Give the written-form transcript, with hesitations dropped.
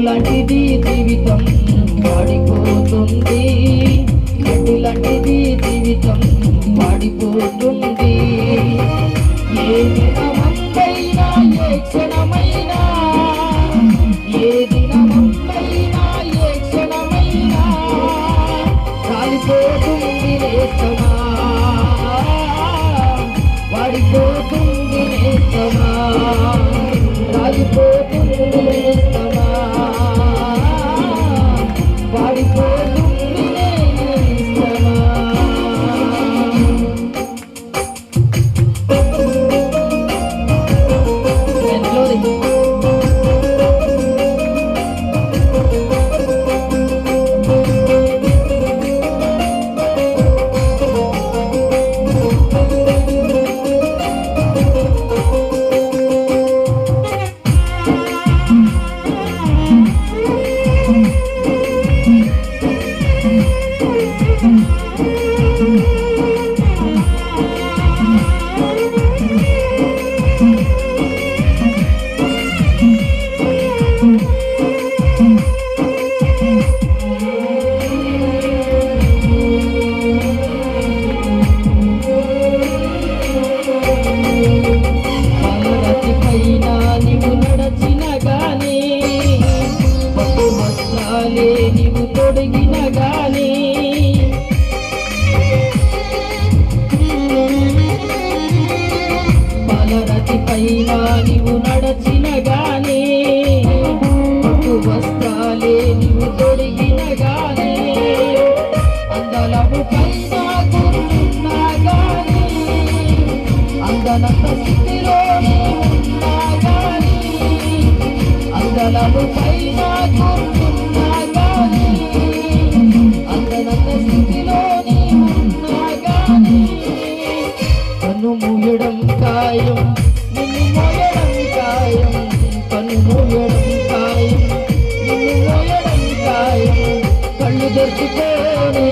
లాంటిది జీవితం వాడిపోతుంది, గడ్డి లాంటిది జీవితం వాడిపోతుంది. ఏ దినమైనా ఏ క్షణమైనా, ఏ దినమైనా ఏ క్షణమైనా రాలిపోతుంది నేస్తమా, వాడిపోతుంది నేస్తమా, రాలిపోతుంది నేస్తమా, వాడిపోతుంది నేస్తమా. నీవు తొడిగిన గాని పాలరతి పైన నీవు నడచిన గాని, పట్టు వస్త్రాలే నీవు తొడిగిన గాని, అందలము పైన కూర్చున్నా గాని, అందనంత స్థితిలో ఉన్నా గాని, అందలము పైన కూర్చున్నా గాని, అందనంత స్థితిలో ఉన్నా గాని, కన్ను మూయడం ఖాయం, నిన్ను మోయడం ఖాయం, కన్ను మూయడం ఖాయం, నిన్ను మోయడం ఖాయం, కళ్ళు తెరుచుకోనే